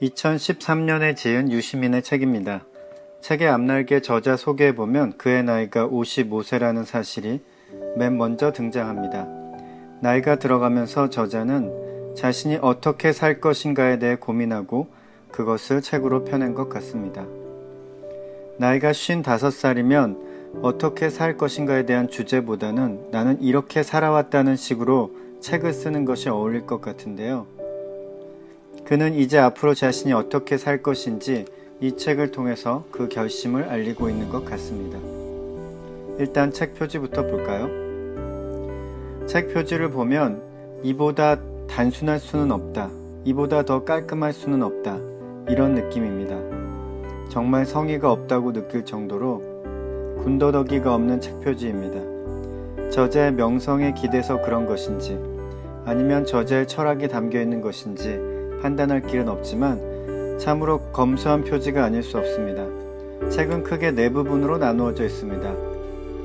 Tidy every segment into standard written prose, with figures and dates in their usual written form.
2013년에 지은 유시민의 책입니다. 책의 앞날개 저자 소개해보면 그의 나이가 55세라는 사실이 맨 먼저 등장합니다. 나이가 들어가면서 저자는 자신이 어떻게 살 것인가에 대해 고민하고 그것을 책으로 펴낸 것 같습니다. 나이가 55살이면 어떻게 살 것인가에 대한 주제보다는 나는 이렇게 살아왔다는 식으로 책을 쓰는 것이 어울릴 것 같은데요. 그는 이제 앞으로 자신이 어떻게 살 것인지 이 책을 통해서 그 결심을 알리고 있는 것 같습니다. 일단 책 표지부터 볼까요? 책 표지를 보면 이보다 단순할 수는 없다, 이보다 더 깔끔할 수는 없다, 이런 느낌입니다. 정말 성의가 없다고 느낄 정도로 군더더기가 없는 책 표지입니다. 저자의 명성에 기대서 그런 것인지 아니면 저자의 철학이 담겨 있는 것인지 판단할 길은 없지만 참으로 검소한 표지가 아닐 수 없습니다. 책은 크게 네 부분으로 나누어져 있습니다.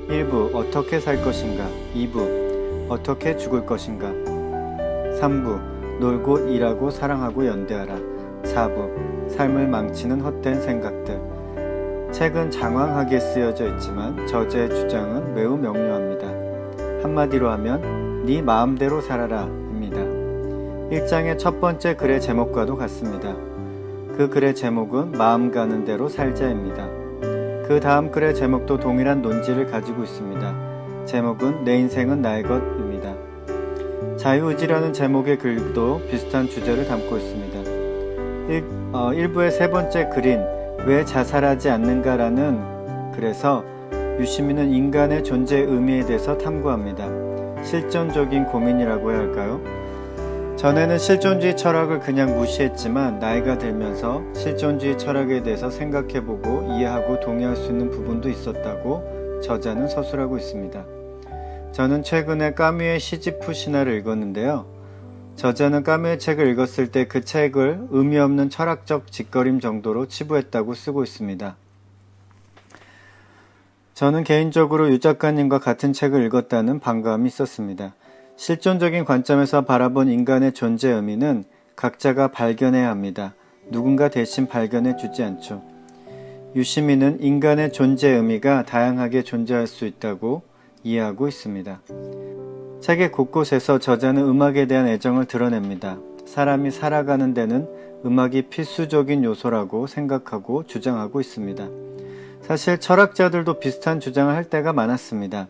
1부 어떻게 살 것인가, 2부 어떻게 죽을 것인가, 3부 놀고 일하고 사랑하고 연대하라, 4부 삶을 망치는 헛된 생각들. 책은 장황하게 쓰여져 있지만 저자의 주장은 매우 명료합니다. 한마디로 하면 네 마음대로 살아라 입니다. 1장의 첫 번째 글의 제목과도 같습니다. 그 글의 제목은 마음 가는 대로 살자입니다. 그 다음 글의 제목도 동일한 논지를 가지고 있습니다. 제목은 내 인생은 나의 것입니다. 자유의지라는 제목의 글도 비슷한 주제를 담고 있습니다. 1부의 세 번째 글인 왜 자살하지 않는가라는 글에서 유시민은 인간의 존재의 의미에 대해서 탐구합니다. 실존적인 고민이라고 해야 할까요? 전에는 실존주의 철학을 그냥 무시했지만 나이가 들면서 실존주의 철학에 대해서 생각해보고 이해하고 동의할 수 있는 부분도 있었다고 저자는 서술하고 있습니다. 저는 최근에 까뮈의 시지프 신화를 읽었는데요. 저자는 까뮈의 책을 읽었을 때 그 책을 의미 없는 철학적 짓거림 정도로 치부했다고 쓰고 있습니다. 저는 개인적으로 유 작가님과 같은 책을 읽었다는 반감이 있었습니다. 실존적인 관점에서 바라본 인간의 존재 의미는 각자가 발견해야 합니다. 누군가 대신 발견해 주지 않죠. 유시민은 인간의 존재 의미가 다양하게 존재할 수 있다고 이해하고 있습니다. 책의 곳곳에서 저자는 음악에 대한 애정을 드러냅니다. 사람이 살아가는 데는 음악이 필수적인 요소라고 생각하고 주장하고 있습니다. 사실 철학자들도 비슷한 주장을 할 때가 많았습니다.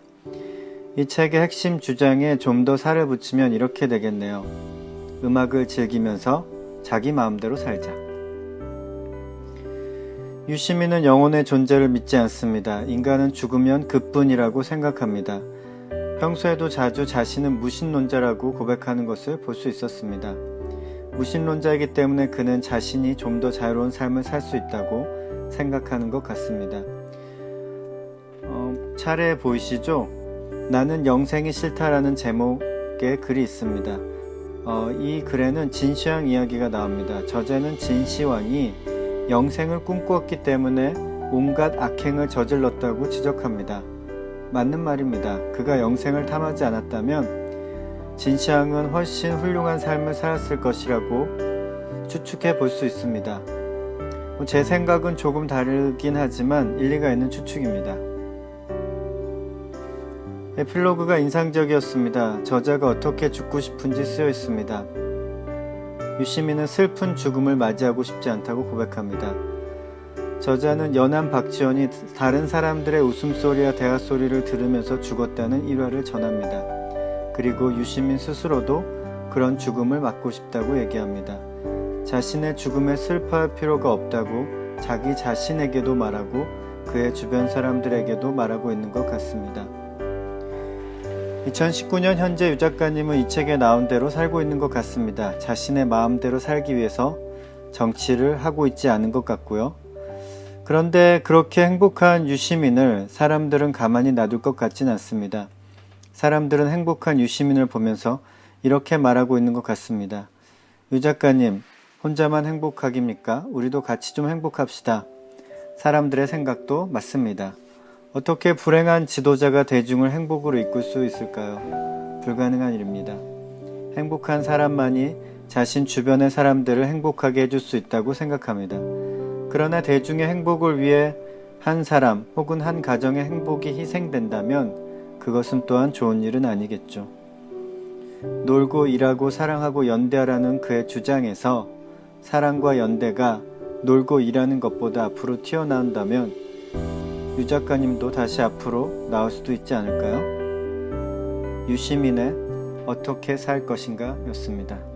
이 책의 핵심 주장에 좀 더 살을 붙이면 이렇게 되겠네요. 음악을 즐기면서 자기 마음대로 살자. 유시민은 영혼의 존재를 믿지 않습니다. 인간은 죽으면 그뿐이라고 생각합니다. 평소에도 자주 자신은 무신론자라고 고백하는 것을 볼 수 있었습니다. 무신론자이기 때문에 그는 자신이 좀 더 자유로운 삶을 살 수 있다고 생각하는 것 같습니다. 차례에 보이시죠? 나는 영생이 싫다라는 제목의 글이 있습니다. 이 글에는 진시황 이야기가 나옵니다. 저자는 진시황이 영생을 꿈꾸었기 때문에 온갖 악행을 저질렀다고 지적합니다. 맞는 말입니다. 그가 영생을 탐하지 않았다면 진시황은 훨씬 훌륭한 삶을 살았을 것이라고 추측해 볼 수 있습니다. 제 생각은 조금 다르긴 하지만 일리가 있는 추측입니다. 에필로그가 인상적이었습니다. 저자가 어떻게 죽고 싶은지 쓰여 있습니다. 유시민은 슬픈 죽음을 맞이하고 싶지 않다고 고백합니다. 저자는 연한 박지원이 다른 사람들의 웃음소리와 대화소리를 들으면서 죽었다는 일화를 전합니다. 그리고 유시민 스스로도 그런 죽음을 맞고 싶다고 얘기합니다. 자신의 죽음에 슬퍼할 필요가 없다고 자기 자신에게도 말하고 그의 주변 사람들에게도 말하고 있는 것 같습니다. 2019년 현재 유 작가님은 이 책에 나온 대로 살고 있는 것 같습니다. 자신의 마음대로 살기 위해서 정치를 하고 있지 않은 것 같고요. 그런데 그렇게 행복한 유시민을 사람들은 가만히 놔둘 것 같진 않습니다. 사람들은 행복한 유시민을 보면서 이렇게 말하고 있는 것 같습니다. 유 작가님, 혼자만 행복하깁니까? 우리도 같이 좀 행복합시다. 사람들의 생각도 맞습니다. 어떻게 불행한 지도자가 대중을 행복으로 이끌 수 있을까요? 불가능한 일입니다. 행복한 사람만이 자신 주변의 사람들을 행복하게 해줄 수 있다고 생각합니다. 그러나 대중의 행복을 위해 한 사람 혹은 한 가정의 행복이 희생된다면 그것은 또한 좋은 일은 아니겠죠. 놀고 일하고 사랑하고 연대하라는 그의 주장에서 사랑과 연대가 놀고 일하는 것보다 앞으로 튀어나온다면 유 작가님도 다시 앞으로 나올 수도 있지 않을까요? 유시민의 어떻게 살 것인가 였습니다.